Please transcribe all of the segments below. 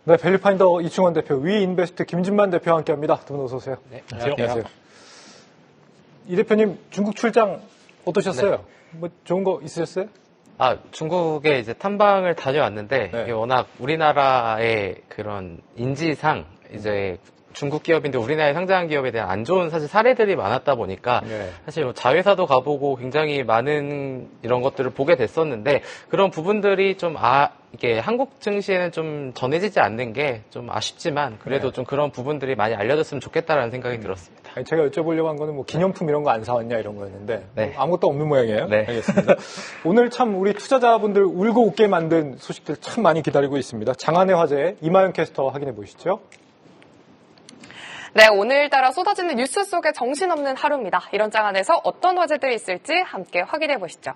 네, 밸류파인더 이충원 대표, 위인베스트 김진만 대표와 함께합니다. 두 분 어서 오세요. 네, 안녕하세요. 이 대표님 중국 출장 어떠셨어요? 네. 뭐 좋은 거 있으셨어요? 중국에 이제 탐방을 다녀왔는데 네. 이게 워낙 우리나라의 그런 인지상 이제 중국 기업인데 우리나라에 상장한 기업에 대한 안 좋은 사실 사례들이 많았다 보니까 네. 사실 뭐 자회사도 가보고 굉장히 많은 이런 것들을 보게 됐었는데 그런 부분들이 좀 이게 한국 증시에는 좀 전해지지 않는 게 좀 아쉽지만 그래도 네. 좀 그런 부분들이 많이 알려졌으면 좋겠다라는 생각이 들었습니다. 아니, 제가 여쭤보려고 한 거는 뭐 기념품 이런 거 안 사왔냐 이런 거였는데 네. 뭐 아무것도 없는 모양이에요. 네. 알겠습니다. 오늘 참 우리 투자자분들 울고 웃게 만든 소식들 참 많이 기다리고 있습니다. 장안의 화제 이마영 캐스터 확인해 보시죠. 네, 오늘따라 쏟아지는 뉴스 속에 정신없는 하루입니다. 이런 장안에서 어떤 화제들이 있을지 함께 확인해 보시죠.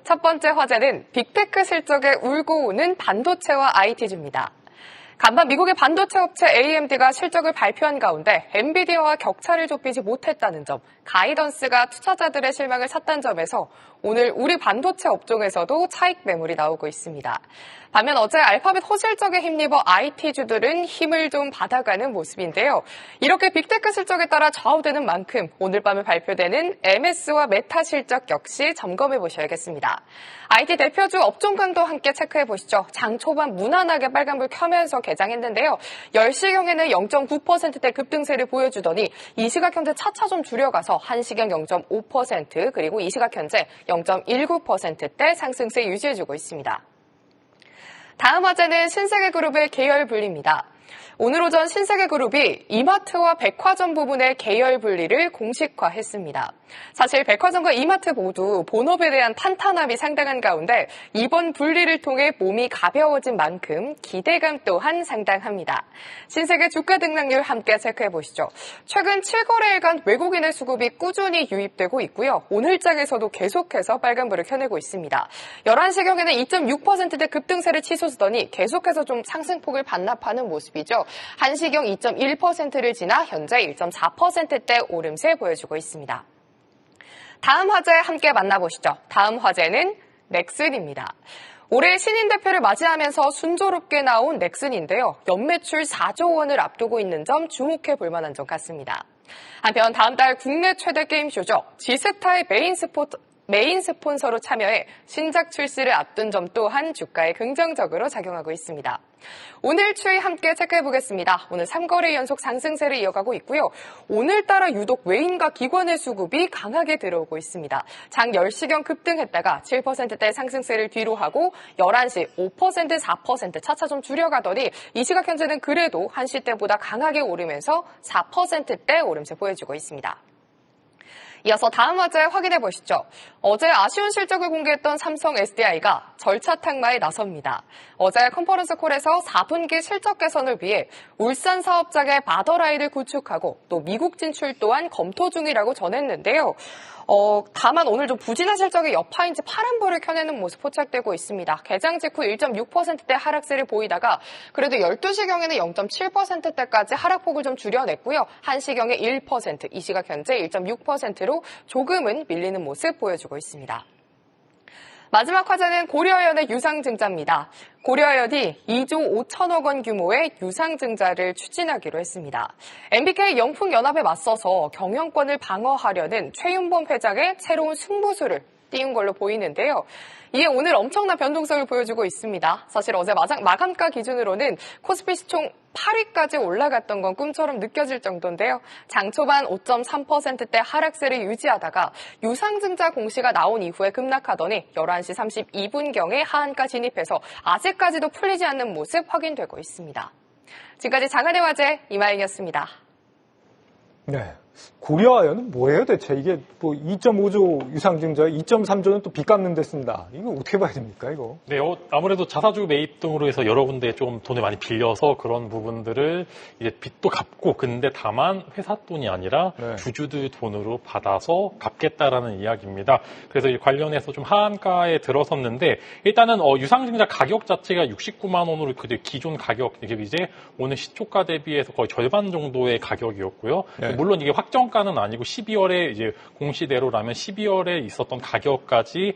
첫 번째 화제는 빅테크 실적에 울고 우는 반도체와 IT주입니다. 간밤 미국의 반도체 업체 AMD가 실적을 발표한 가운데 엔비디아와 격차를 좁히지 못했다는 점, 가이던스가 투자자들의 실망을 샀다는 점에서 오늘 우리 반도체 업종에서도 차익 매물이 나오고 있습니다. 반면 어제 알파벳 호실적에 힘입어 IT주들은 힘을 좀 받아가는 모습인데요. 이렇게 빅테크 실적에 따라 좌우되는 만큼 오늘 밤에 발표되는 MS와 메타 실적 역시 점검해 보셔야겠습니다. IT 대표주 업종간도 함께 체크해 보시죠. 장 초반 무난하게 빨간불 켜면서 개장했는데요. 10시경에는 0.9%대 급등세를 보여주더니 이 시각 현재 차차 좀 줄여가서 1시경 0.5% 그리고 이 시각 현재 0.19%대 상승세 유지해주고 있습니다. 다음 화제는 신세계그룹의 계열 분리입니다. 오늘 오전 신세계그룹이 이마트와 백화점 부분의 계열 분리를 공식화했습니다. 사실 백화점과 이마트 모두 본업에 대한 탄탄함이 상당한 가운데 이번 분리를 통해 몸이 가벼워진 만큼 기대감 또한 상당합니다. 신세계 주가 등락률 함께 체크해 보시죠. 최근 7거래일간 외국인의 수급이 꾸준히 유입되고 있고요. 오늘장에서도 계속해서 빨간불을 켜내고 있습니다. 11시경에는 2.6%대 급등세를 치솟으더니 계속해서 좀 상승폭을 반납하는 모습이죠. 1시경 2.1%를 지나 현재 1.4%대 오름세 보여주고 있습니다. 다음 화제 함께 만나보시죠. 다음 화제는 넥슨입니다. 올해 신인 대표를 맞이하면서 순조롭게 나온 넥슨인데요. 연매출 4조 원을 앞두고 있는 점 주목해 볼 만한 점 같습니다. 한편 다음 달 국내 최대 게임쇼죠. 지스타의 메인 스폰서로 참여해 신작 출시를 앞둔 점 또한 주가에 긍정적으로 작용하고 있습니다. 오늘 추이 함께 체크해보겠습니다. 오늘 3거래 연속 상승세를 이어가고 있고요. 오늘따라 유독 외인과 기관의 수급이 강하게 들어오고 있습니다. 장 10시경 급등했다가 7%대 상승세를 뒤로 하고 11시 5%, 4% 차차 좀 줄여가더니 이 시각 현재는 그래도 1시 때보다 강하게 오르면서 4%대 오름세 보여주고 있습니다. 이어서 다음 화제 확인해 보시죠. 어제 아쉬운 실적을 공개했던 삼성 SDI가 절차 탁마에 나섭니다. 어제 컨퍼런스 콜에서 4분기 실적 개선을 위해 울산 사업장의 바더라인을 구축하고 또 미국 진출 또한 검토 중이라고 전했는데요. 다만 오늘 좀 부진한 실적의 여파인지 파란불을 켜내는 모습 포착되고 있습니다. 개장 직후 1.6%대 하락세를 보이다가 그래도 12시경에는 0.7%대까지 하락폭을 좀 줄여냈고요. 1시경에 1%, 이 시각 현재 1.6%로 조금은 밀리는 모습 보여주고 있습니다. 마지막 화제는 고려아연의 유상증자입니다. 고려아연이 2조 5천억 원 규모의 유상증자를 추진하기로 했습니다. MBK 영풍연합에 맞서서 경영권을 방어하려는 최윤범 회장의 새로운 승부수를 띄운 걸로 보이는데요. 이에 오늘 엄청난 변동성을 보여주고 있습니다. 사실 어제 마감가 기준으로는 코스피 총 8위까지 올라갔던 건 꿈처럼 느껴질 정도인데요. 장 초반 5.3%대 하락세를 유지하다가 유상증자 공시가 나온 이후에 급락하더니 11시 32분경에 하한가 진입해서 아직까지도 풀리지 않는 모습 확인되고 있습니다. 지금까지 장안의 화제 이마영이었습니다. 네. 고려아연은 뭐예요 대체? 이게 뭐 2.5조 유상증자, 2.3조는 또 빚 갚는 데 쓴다. 이거 어떻게 봐야 됩니까, 이거? 네, 아무래도 자사주 매입 등으로 해서 여러 군데 좀 돈을 많이 빌려서 그런 부분들을 이제 빚도 갚고, 근데 다만 회사 돈이 아니라 네. 주주들 돈으로 받아서 갚겠다라는 이야기입니다. 그래서 이 관련해서 좀 하한가에 들어섰는데, 일단은 유상증자 가격 자체가 69만 원으로 그 기존 가격, 이게 이제 오늘 시초가 대비해서 거의 절반 정도의 가격이었고요. 네. 물론 이게 확정가는 아니고 12월에 이제 공시대로라면 12월에 있었던 가격까지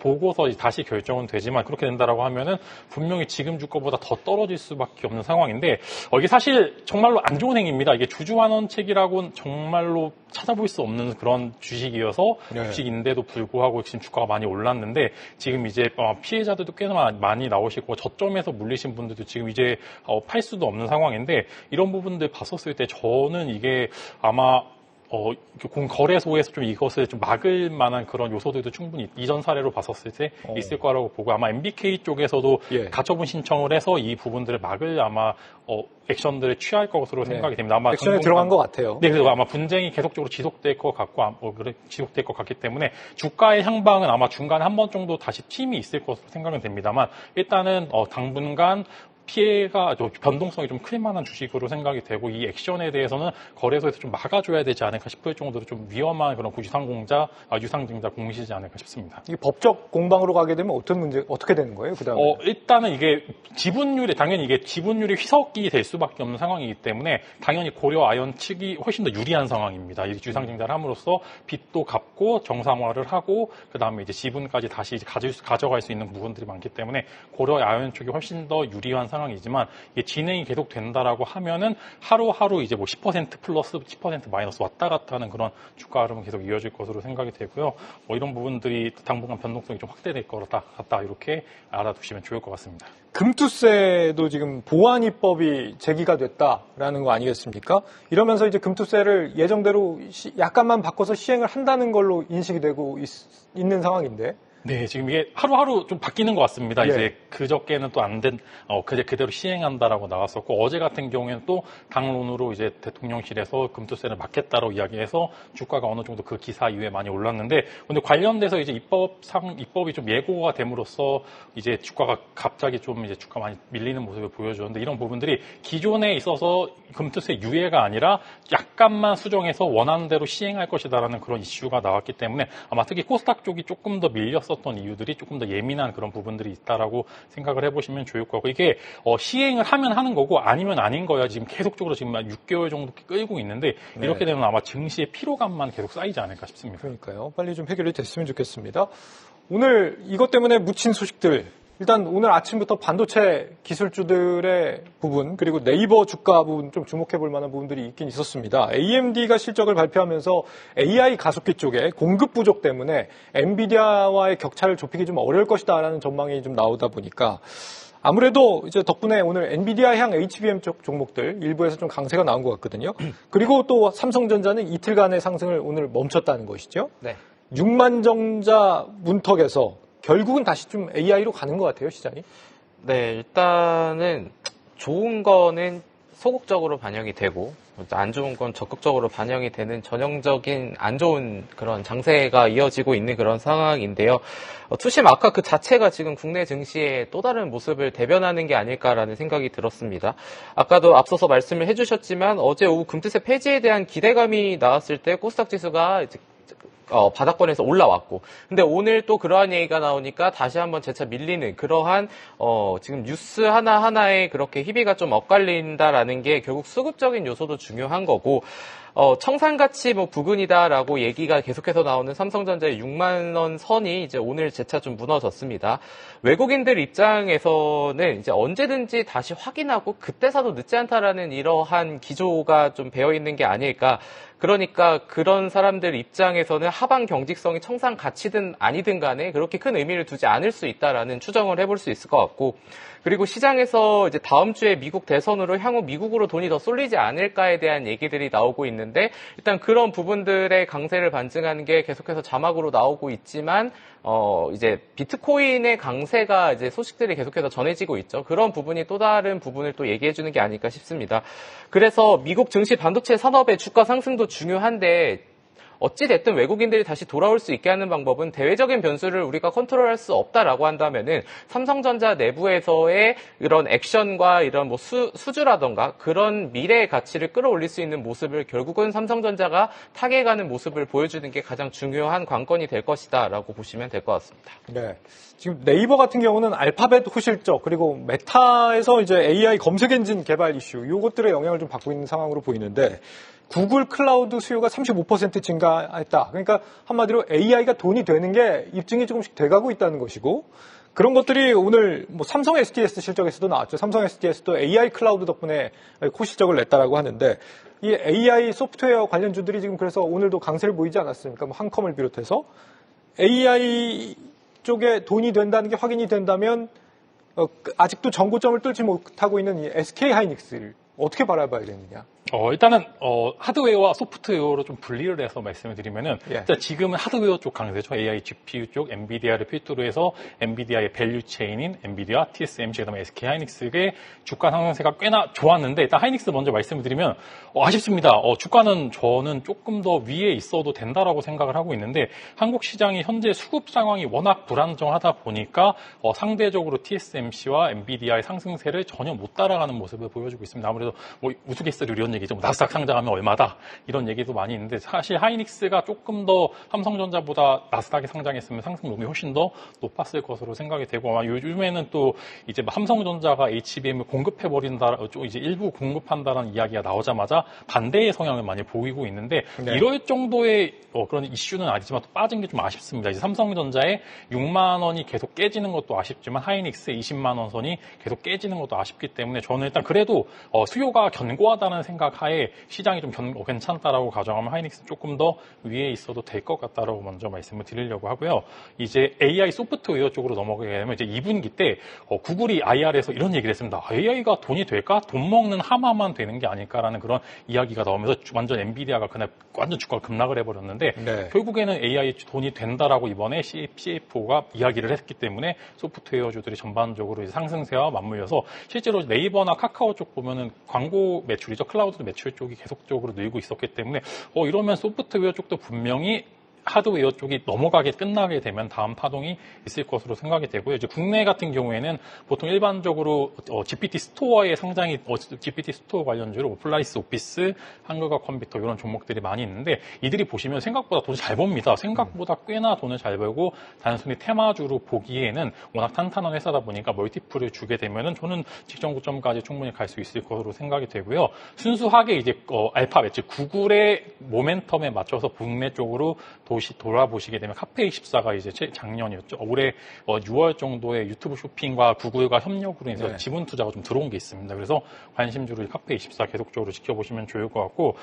보고서 다시 결정은 되지만 그렇게 된다라고 하면은 분명히 지금 주가보다 더 떨어질 수밖에 없는 상황인데 이게 사실 정말로 안 좋은 행위입니다. 이게 주주환원책이라고는 정말로 찾아볼 수 없는 그런 주식이어서 주식인데도 불구하고 지금 주가가 많이 올랐는데 지금 이제 피해자들도 꽤나 많이 나오시고 저점에서 물리신 분들도 지금 이제 팔 수도 없는 상황인데 이런 부분들 봤었을 때 저는 이게 아마 거래소에서 좀 이것을 좀 막을 만한 그런 요소들도 충분히 이전 사례로 봤었을 때 있을 거라고 보고 아마 MBK 쪽에서도 가처분 신청을 해서 이 부분들을 막을 아마 액션들을 취할 것으로 생각이 됩니다. 아마 액션에 들어간 것 같아요. 네, 그래서 아마 분쟁이 계속적으로 지속될 것 같고, 지속될 것 같기 때문에 주가의 향방은 아마 중간에 한 번 정도 다시 튀임이 있을 것으로 생각은 됩니다만 일단은 당분간 피해가 변동성이 좀 클 만한 주식으로 생각이 되고 이 액션에 대해서는 거래소에서 좀 막아줘야 되지 않을까 싶을 정도로 좀 위험한 그런 유상증자 공시지 않을까 싶습니다. 이게 법적 공방으로 가게 되면 어떻게 되는 거예요? 그다음에 일단은 이게 당연히 이게 지분율이 휘석이 될 수밖에 없는 상황이기 때문에 당연히 고려 아연 측이 훨씬 더 유리한 상황입니다. 이 유상증자를 함으로써 빚도 갚고 정상화를 하고 그다음에 이제 지분까지 다시 이제 가져갈 수 있는 부분들이 많기 때문에 고려 아연 쪽이 훨씬 더 유리한 상황이지만 이게 진행이 계속 된다라고 하면은 하루하루 이제 10% 플러스 10% 마이너스 왔다 갔다 하는 그런 주가 흐름은 계속 이어질 것으로 생각이 되고요. 이런 부분들이 당분간 변동성이 좀 확대될 것 같다 이렇게 알아두시면 좋을 것 같습니다. 금투세도 지금 보완 입법이 제기가 됐다라는 거 아니겠습니까? 이러면서 이제 금투세를 예정대로 약간만 바꿔서 시행을 한다는 걸로 인식이 되고 있는 상황인데. 네, 지금 이게 하루하루 좀 바뀌는 것 같습니다. 이제 그저께는 또 안 된, 그대로 시행한다라고 나왔었고, 어제 같은 경우에는 또 당론으로 이제 대통령실에서 금투세를 막겠다라고 이야기해서 주가가 어느 정도 그 기사 이후에 많이 올랐는데, 근데 관련돼서 이제 입법이 좀 예고가 됨으로써 이제 주가가 갑자기 좀 이제 주가 많이 밀리는 모습을 보여주는데, 이런 부분들이 기존에 있어서 금투세 유예가 아니라 약간만 수정해서 원하는 대로 시행할 것이다라는 그런 이슈가 나왔기 때문에 아마 특히 코스닥 쪽이 조금 더 밀렸었던 이유들이 조금 더 예민한 그런 부분들이 있다라고 생각을 해보시면 좋을 거고 이게 시행을 하면 하는 거고 아니면 아닌 거야. 지금 계속적으로 지금 6개월 정도 끌고 있는데 이렇게 되면 아마 증시의 피로감만 계속 쌓이지 않을까 싶습니다. 그러니까요. 빨리 좀 해결이 됐으면 좋겠습니다. 오늘 이것 때문에 묻힌 소식들 일단 오늘 아침부터 반도체 기술주들의 부분 그리고 네이버 주가 부분 좀 주목해 볼 만한 부분들이 있긴 있었습니다. AMD가 실적을 발표하면서 AI 가속기 쪽에 공급 부족 때문에 엔비디아와의 격차를 좁히기 좀 어려울 것이다라는 전망이 좀 나오다 보니까 아무래도 이제 덕분에 오늘 엔비디아향 HBM 쪽 종목들 일부에서 좀 강세가 나온 것 같거든요. 그리고 또 삼성전자는 이틀간의 상승을 오늘 멈췄다는 것이죠. 네. 6만 정자 문턱에서 결국은 다시 좀 AI로 가는 것 같아요, 시장이. 네, 일단은 좋은 거는 소극적으로 반영이 되고 안 좋은 건 적극적으로 반영이 되는 전형적인 안 좋은 그런 장세가 이어지고 있는 그런 상황인데요. 투심 악화 그 자체가 지금 국내 증시의 또 다른 모습을 대변하는 게 아닐까라는 생각이 들었습니다. 아까도 앞서서 말씀을 해주셨지만 어제 오후 금투세 폐지에 대한 기대감이 나왔을 때 코스닥 지수가 이제 바닥권에서 올라왔고 근데 오늘 또 그러한 얘기가 나오니까 다시 한번 재차 밀리는 그러한 지금 뉴스 하나하나에 그렇게 희비가 좀 엇갈린다라는 게 결국 수급적인 요소도 중요한 거고 청산가치 부근이다라고 얘기가 계속해서 나오는 삼성전자의 6만 원 선이 이제 오늘 재차 좀 무너졌습니다. 외국인들 입장에서는 이제 언제든지 다시 확인하고 그때 사도 늦지 않다라는 이러한 기조가 좀 배어 있는 게 아닐까. 그러니까 그런 사람들 입장에서는 하방 경직성이 청산 가치든 아니든 간에 그렇게 큰 의미를 두지 않을 수 있다라는 추정을 해볼 수 있을 것 같고 그리고 시장에서 이제 다음 주에 미국 대선으로 향후 미국으로 돈이 더 쏠리지 않을까에 대한 얘기들이 나오고 있는데 일단 그런 부분들의 강세를 반증하는 게 계속해서 자막으로 나오고 있지만 이제 비트코인의 강세가 이제 소식들이 계속해서 전해지고 있죠. 그런 부분이 또 다른 부분을 또 얘기해 주는 게 아닐까 싶습니다. 그래서 미국 증시 반도체 산업의 주가 상승도 중요한데 어찌됐든 외국인들이 다시 돌아올 수 있게 하는 방법은 대외적인 변수를 우리가 컨트롤할 수 없다라고 한다면은 삼성전자 내부에서의 이런 액션과 이런 수주라던가 그런 미래의 가치를 끌어올릴 수 있는 모습을 결국은 삼성전자가 타개가는 모습을 보여주는 게 가장 중요한 관건이 될 것이다라고 보시면 될 것 같습니다. 네. 지금 네이버 같은 경우는 알파벳 후실적 그리고 메타에서 이제 AI 검색 엔진 개발 이슈 요것들의 영향을 좀 받고 있는 상황으로 보이는데 구글 클라우드 수요가 35% 증가했다. 그러니까 한마디로 AI가 돈이 되는 게 입증이 조금씩 돼가고 있다는 것이고, 그런 것들이 오늘 뭐 삼성 SDS 실적에서도 나왔죠. 삼성 SDS도 AI 클라우드 덕분에 고실적을 냈다라고 하는데, 이 AI 소프트웨어 관련주들이 지금 그래서 오늘도 강세를 보이지 않았습니까? 뭐 한컴을 비롯해서 AI 쪽에 돈이 된다는 게 확인이 된다면 아직도 전고점을 뚫지 못하고 있는 이 SK 하이닉스를 어떻게 바라봐야 되느냐? 일단은 하드웨어와 소프트웨어로 좀 분리를 해서 말씀을 드리면은 일단 지금은 하드웨어 쪽 강세죠. AI GPU 쪽 엔비디아를 필두로 해서 엔비디아의 밸류 체인인 엔비디아, TSMC, 그다음에 SK 하이닉스의 주가 상승세가 꽤나 좋았는데, 일단 하이닉스 먼저 말씀을 드리면 아쉽습니다. 주가는 저는 조금 더 위에 있어도 된다라고 생각을 하고 있는데, 한국 시장이 현재 수급 상황이 워낙 불안정하다 보니까 상대적으로 TSMC와 엔비디아의 상승세를 전혀 못 따라가는 모습을 보여주고 있습니다. 아무래도 뭐 우스갯소리로 이런 얘기죠. 뭐 나스닥 상장하면 얼마다 이런 얘기도 많이 있는데, 사실 하이닉스가 조금 더 삼성전자보다 나스닥에 상장했으면 상승률이 훨씬 더 높았을 것으로 생각이 되고, 아마 요즘에는 또 이제 삼성전자가 HBM을 공급해버린다, 이제 일부 공급한다라는 이야기가 나오자마자 반대의 성향을 많이 보이고 있는데, 네. 이럴 정도의 그런 이슈는 아니지만 또 빠진 게 좀 아쉽습니다. 이제 삼성전자의 6만 원이 계속 깨지는 것도 아쉽지만 하이닉스의 20만 원 선이 계속 깨지는 것도 아쉽기 때문에, 저는 일단 그래도 수요가 견고하다는 생각 하에 시장이 좀 괜찮다라고 가정하면 하이닉스 조금 더 위에 있어도 될 것 같다라고 먼저 말씀을 드리려고 하고요. 이제 AI 소프트웨어 쪽으로 넘어가게 되면 이제 2분기 때 구글이 IR에서 이런 얘기를 했습니다. AI가 돈이 될까? 돈 먹는 하마만 되는 게 아닐까라는 그런 이야기가 나오면서 완전 엔비디아가 그날 완전 주가가 급락을 해버렸는데, 네. 결국에는 AI 돈이 된다라고 이번에 CFO가 이야기를 했기 때문에 소프트웨어주들이 전반적으로 이제 상승세와 맞물려서 실제로 네이버나 카카오 쪽 보면은 광고 매출이죠. 클라우드 매출 쪽이 계속적으로 늘고 있었기 때문에 이러면 소프트웨어 쪽도 분명히 하드웨어 쪽이 끝나게 되면 다음 파동이 있을 것으로 생각이 되고요. 이제 국내 같은 경우에는 보통 일반적으로 GPT 스토어의 상장이 GPT 스토어 관련주로 오플라이스 오피스, 한글과 컴퓨터 이런 종목들이 많이 있는데, 이들이 보시면 생각보다 돈을 잘 법니다. 생각보다 꽤나 돈을 잘 벌고 단순히 테마주로 보기에는 워낙 탄탄한 회사다 보니까 멀티플을 주게 되면은 저는 직전 고점까지 충분히 갈 수 있을 것으로 생각이 되고요. 순수하게 이제 알파벳, 즉 구글의 모멘텀에 맞춰서 국내 쪽으로 돌아보시게 되면 카페24가 이제 작년이었죠. 올해 6월 정도에 유튜브 쇼핑과 구글과 협력으로 해서 지분 투자가 좀 들어온 게 있습니다. 그래서 관심주를 카페24 계속적으로 지켜보시면 좋을 것 같고,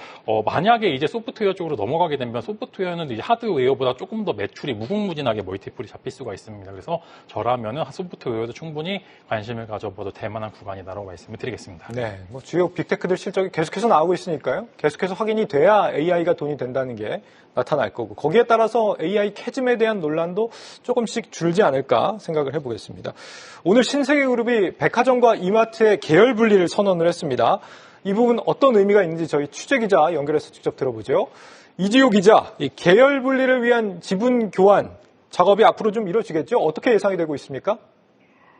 만약에 이제 소프트웨어 쪽으로 넘어가게 되면 소프트웨어는 이제 하드웨어보다 조금 더 매출이 무궁무진하게 멀티플이 잡힐 수가 있습니다. 그래서 저라면은 소프트웨어도 충분히 관심을 가져봐도 될 만한 구간이다라고 말씀을 드리겠습니다. 네, 뭐 주요 빅테크들 실적이 계속해서 나오고 있으니까요. 계속해서 확인이 돼야 AI가 돈이 된다는 게 나타날 거고, 거기에 따라서 AI 캐즘에 대한 논란도 조금씩 줄지 않을까 생각을 해보겠습니다. 오늘 신세계그룹이 백화점과 이마트의 계열 분리를 선언을 했습니다. 이 부분 어떤 의미가 있는지 저희 취재기자 연결해서 직접 들어보죠. 이지호 기자, 이 계열 분리를 위한 지분 교환 작업이 앞으로 좀 이루어지겠죠? 어떻게 예상이 되고 있습니까?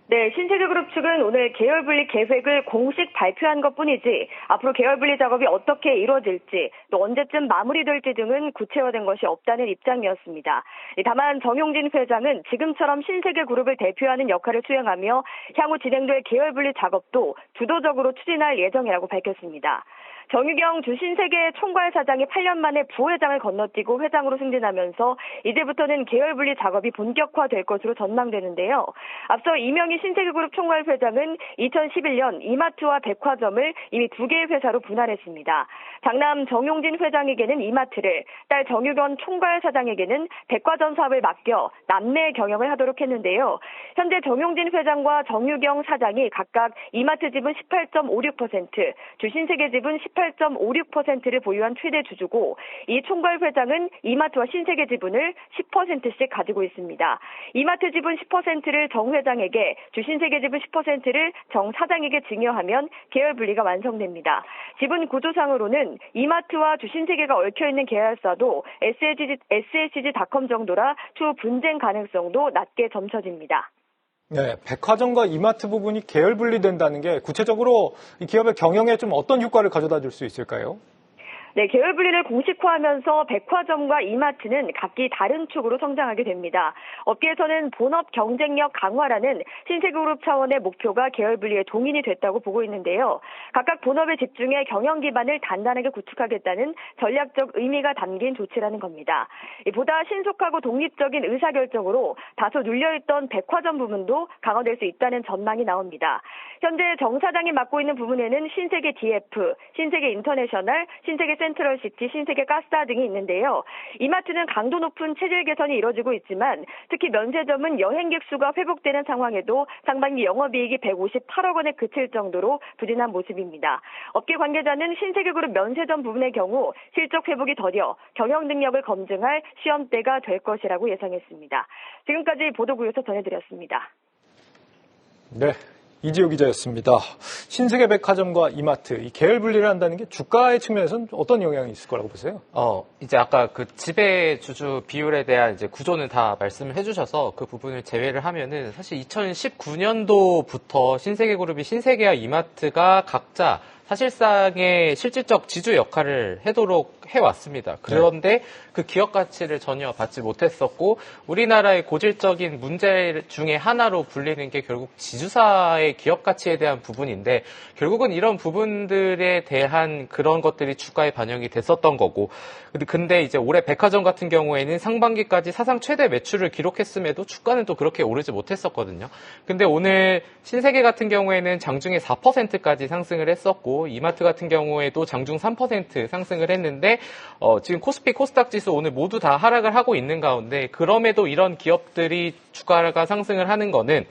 네, 신세계그룹 측은 오늘 계열분리 계획을 공식 발표한 것뿐이지 앞으로 계열분리 작업이 어떻게 이루어질지 또 언제쯤 마무리될지 등은 구체화된 것이 없다는 입장이었습니다. 다만 정용진 회장은 지금처럼 신세계그룹을 대표하는 역할을 수행하며 향후 진행될 계열분리 작업도 주도적으로 추진할 예정이라고 밝혔습니다. 정유경 주신세계 총괄사장이 8년 만에 부회장을 건너뛰고 회장으로 승진하면서 이제부터는 계열분리 작업이 본격화될 것으로 전망되는데요. 앞서 이명희 신세계그룹 총괄회장은 2011년 이마트와 백화점을 이미 2개의 회사로 분할했습니다. 장남 정용진 회장에게는 이마트를, 딸 정유경 총괄사장에게는 백화점 사업을 맡겨 남매 경영을 하도록 했는데요. 현재 정용진 회장과 정유경 사장이 각각 이마트 지분 18.56%, 주신세계 지분 18.56%를 보유한 최대 주주고, 이 총괄회장은 이마트와 신세계 지분을 10%씩 가지고 있습니다. 이마트 지분 10%를 정 회장에게, 주신세계 지분 10%를 정 사장에게 증여하면 계열 분리가 완성됩니다. 지분 구조상으로는 이마트와 주신세계가 얽혀있는 계열사도 SHG.com 정도라 추후 분쟁 가능성도 낮게 점쳐집니다. 네, 백화점과 이마트 부분이 계열 분리된다는 게 구체적으로 이 기업의 경영에 좀 어떤 효과를 가져다 줄 수 있을까요? 네, 계열 분리를 공식화하면서 백화점과 이마트는 각기 다른 축으로 성장하게 됩니다. 업계에서는 본업 경쟁력 강화라는 신세계그룹 차원의 목표가 계열 분리에 동인이 됐다고 보고 있는데요. 각각 본업에 집중해 경영 기반을 단단하게 구축하겠다는 전략적 의미가 담긴 조치라는 겁니다. 보다 신속하고 독립적인 의사결정으로 다소 눌려있던 백화점 부문도 강화될 수 있다는 전망이 나옵니다. 현재 정 사장이 맡고 있는 부문에는 신세계 DF, 신세계 인터내셔널, 신세계 센트럴시티, 신세계 가스타 등이 있는데요. 이마트는 강도 높은 체질 개선이 이뤄지고 있지만 특히 면세점은 여행객 수가 회복되는 상황에도 상반기 영업이익이 158억 원에 그칠 정도로 부진한 모습입니다. 업계 관계자는 신세계그룹 면세점 부분의 경우 실적 회복이 더뎌 경영 능력을 검증할 시험대가 될 것이라고 예상했습니다. 지금까지 보도국에서 전해드렸습니다. 네. 이지호 기자였습니다. 신세계 백화점과 이마트, 이 계열 분리를 한다는 게 주가의 측면에서는 어떤 영향이 있을 거라고 보세요? 이제 아까 그 지배주주 비율에 대한 이제 구조는 다 말씀을 해주셔서 그 부분을 제외를 하면은 사실 2019년도부터 신세계그룹이 신세계와 이마트가 각자 사실상의 실질적 지주 역할을 하도록 해왔습니다. 그런데 그 기업 가치를 전혀 받지 못했었고 우리나라의 고질적인 문제 중에 하나로 불리는 게 결국 지주사의 기업 가치에 대한 부분인데 결국은 이런 부분들에 대한 그런 것들이 주가에 반영이 됐었던 거고 근데 이제 올해 백화점 같은 경우에는 상반기까지 사상 최대 매출을 기록했음에도 주가는 또 그렇게 오르지 못했었거든요. 근데 오늘 신세계 같은 경우에는 장중에 4%까지 상승을 했었고 이마트 같은 경우에도 장중 3% 상승을 했는데 지금 코스피 코스닥 지수 오늘 모두 다 하락을 하고 있는 가운데 그럼에도 이런 기업들이 주가가 상승을 하는 거는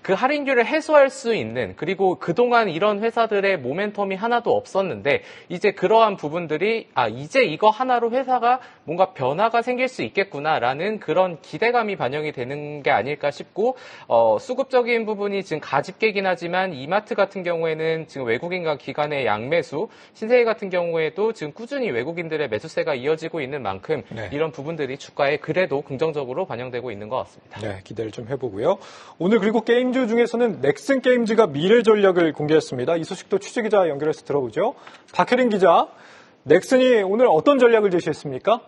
그 할인율을 해소할 수 있는 그리고 그동안 이런 회사들의 모멘텀이 하나도 없었는데 이제 그러한 부분들이 이제 이거 하나로 회사가 뭔가 변화가 생길 수 있겠구나라는 그런 기대감이 반영이 되는 게 아닐까 싶고 수급적인 부분이 지금 가집게긴 하지만 이마트 같은 경우에는 지금 외국인과 기관의 양매수 신세계 같은 경우에도 지금 꾸준히 외국인들의 매수세가 이어지고 있는 만큼 이런 부분들이 주가에 그래도 긍정적으로 반영되고 있는 것 같습니다. 네, 기대를 좀 해보고요. 오늘 그리고 게임주 중에서는 넥슨 게임즈가 미래 전략을 공개했습니다. 이 소식도 취재기자 연결해서 들어보죠. 박혜린 기자, 넥슨이 오늘 어떤 전략을 제시했습니까?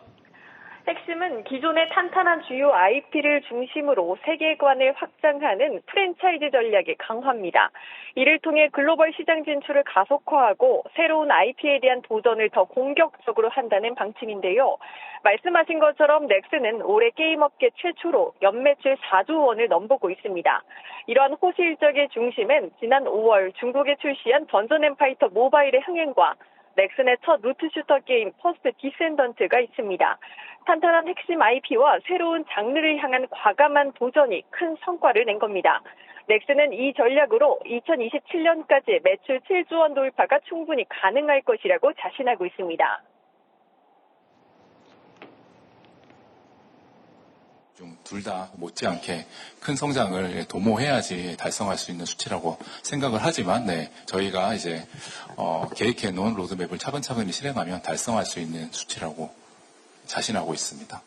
핵심은 기존의 탄탄한 주요 IP를 중심으로 세계관을 확장하는 프랜차이즈 전략의 강화입니다. 이를 통해 글로벌 시장 진출을 가속화하고 새로운 IP에 대한 도전을 더 공격적으로 한다는 방침인데요. 말씀하신 것처럼 넥슨은 올해 게임업계 최초로 연매출 4조 원을 넘보고 있습니다. 이러한 호실적의 중심은 지난 5월 중국에 출시한 던전 앤 파이터 모바일의 흥행과 넥슨의 첫 루트 슈터 게임 퍼스트 디센던트가 있습니다. 탄탄한 핵심 IP와 새로운 장르를 향한 과감한 도전이 큰 성과를 낸 겁니다. 넥슨은 이 전략으로 2027년까지 매출 7조 원 돌파가 충분히 가능할 것이라고 자신하고 있습니다. 둘 다 못지않게 큰 성장을 도모해야지 달성할 수 있는 수치라고 생각을 하지만 저희가 이제 계획해 놓은 로드맵을 차근차근히 실행하면 달성할 수 있는 수치라고 자신하고 있습니다.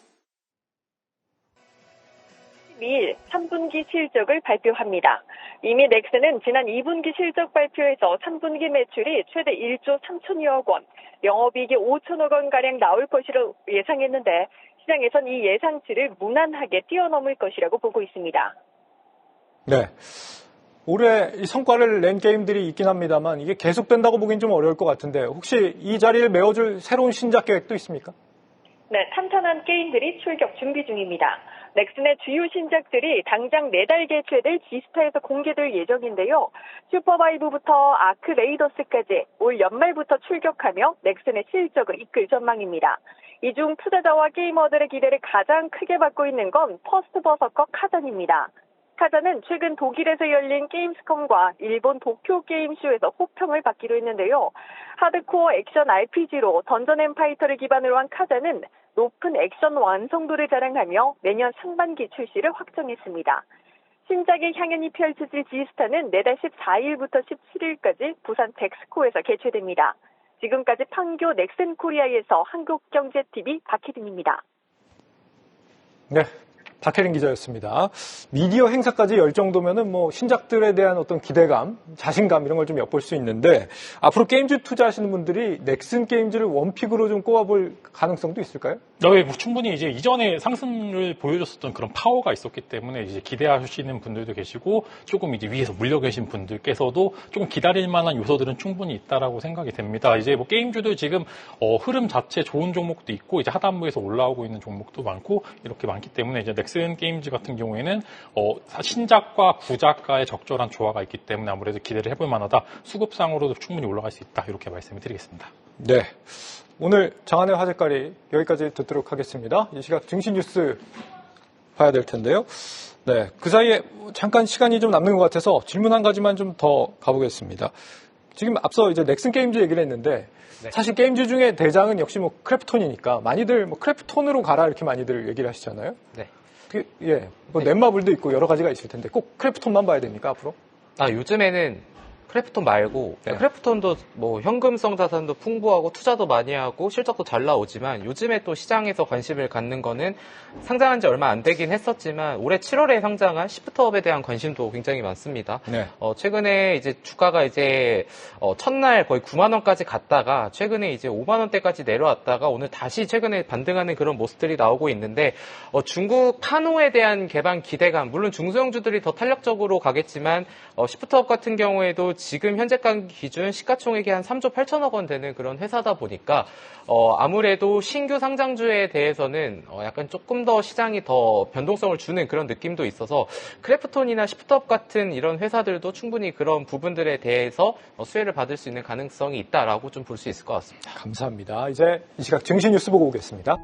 12일 3분기 실적을 발표합니다. 이미 넥슨은 지난 2분기 실적 발표에서 3분기 매출이 최대 1조 3천여억 원, 영업이익이 5천억 원가량 나올 것이라고 예상했는데 시장에선 이 예상치를 무난하게 뛰어넘을 것이라고 보고 있습니다. 네. 올해 이 성과를 낸 게임들이 있긴 합니다만 이게 계속된다고 보기엔 좀 어려울 것 같은데 혹시 이 자리를 메워줄 새로운 신작 계획도 있습니까? 네, 탄탄한 게임들이 출격 준비 중입니다. 넥슨의 주요 신작들이 당장 내달 개최될 G스타에서 공개될 예정인데요. 슈퍼바이브부터 아크 레이더스까지 올 연말부터 출격하며 넥슨의 실적을 이끌 전망입니다. 이 중 투자자와 게이머들의 기대를 가장 크게 받고 있는 건 퍼스트 버서커 카잔입니다. 카잔은 최근 독일에서 열린 게임스컴과 일본 도쿄 게임쇼에서 호평을 받기로 했는데요. 하드코어 액션 RPG로 던전 앤 파이터를 기반으로 한 카잔은 높은 액션 완성도를 자랑하며 내년 상반기 출시를 확정했습니다. 신작의 향연이 펼쳐질 G스타는 내달 14일부터 17일까지 부산 덱스코에서 개최됩니다. 지금까지 판교 넥슨 코리아에서 한국경제TV 박혜린입니다. 네, 박혜린 기자였습니다. 미디어 행사까지 열 정도면은 뭐 신작들에 대한 어떤 기대감, 자신감 이런 걸 좀 엿볼 수 있는데 앞으로 게임즈 투자하시는 분들이 넥슨 게임즈를 원픽으로 좀 꼽아볼 가능성도 있을까요? 네, 뭐 충분히 이제 이전에 상승을 보여줬었던 그런 파워가 있었기 때문에 이제 기대하시는 분들도 계시고 조금 이제 위에서 물려 계신 분들께서도 조금 기다릴 만한 요소들은 충분히 있다라고 생각이 됩니다. 이제 뭐 게임주도 지금 흐름 자체 좋은 종목도 있고 이제 하단부에서 올라오고 있는 종목도 많고 이렇게 많기 때문에 이제 넥슨 게임즈 같은 경우에는 신작과 구작가의 적절한 조화가 있기 때문에 아무래도 기대를 해볼 만하다. 수급상으로도 충분히 올라갈 수 있다. 이렇게 말씀을 드리겠습니다. 네. 오늘 장안의 화제거리 여기까지 듣도록 하겠습니다. 이 시각 증시 뉴스 봐야 될 텐데요. 네. 그 사이에 잠깐 시간이 좀 남는 것 같아서 질문 한 가지만 좀 더 가보겠습니다. 지금 앞서 이제 넥슨 게임즈 얘기를 했는데 네. 사실 게임즈 중에 대장은 역시 뭐 크래프톤이니까 많이들 뭐 크래프톤으로 가라 이렇게 많이들 얘기를 하시잖아요. 네. 뭐 넷마블도 있고 여러 가지가 있을 텐데 꼭 크래프톤만 봐야 됩니까 앞으로? 요즘에는 크래프톤 말고 네. 크래프톤도 뭐 현금성 자산도 풍부하고 투자도 많이 하고 실적도 잘 나오지만 요즘에 또 시장에서 관심을 갖는 거는 상장한 지 얼마 안 되긴 했었지만 올해 7월에 상장한 시프트업에 대한 관심도 굉장히 많습니다. 네. 최근에 이제 주가가 이제 첫날 거의 9만 원까지 갔다가 최근에 이제 5만 원대까지 내려왔다가 오늘 다시 최근에 반등하는 그런 모습들이 나오고 있는데 중국 카노에 대한 개방 기대감 물론 중소형주들이 더 탄력적으로 가겠지만 시프트업 같은 경우에도 지금 현재가 기준 시가총액이 한 3조 8천억 원 되는 그런 회사다 보니까 아무래도 신규 상장주에 대해서는 약간 조금 더 시장이 더 변동성을 주는 그런 느낌도 있어서 크래프톤이나 시프트업 같은 이런 회사들도 충분히 그런 부분들에 대해서 수혜를 받을 수 있는 가능성이 있다라고 좀 볼 수 있을 것 같습니다. 감사합니다. 이제 이 시각 증시 뉴스 보고 오겠습니다.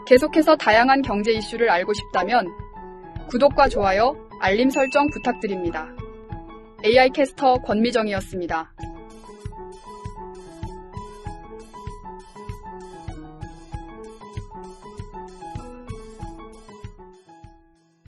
계속해서 다양한 경제 이슈를 알고 싶다면 구독과 좋아요, 알림 설정 부탁드립니다. AI 캐스터 권미정이었습니다.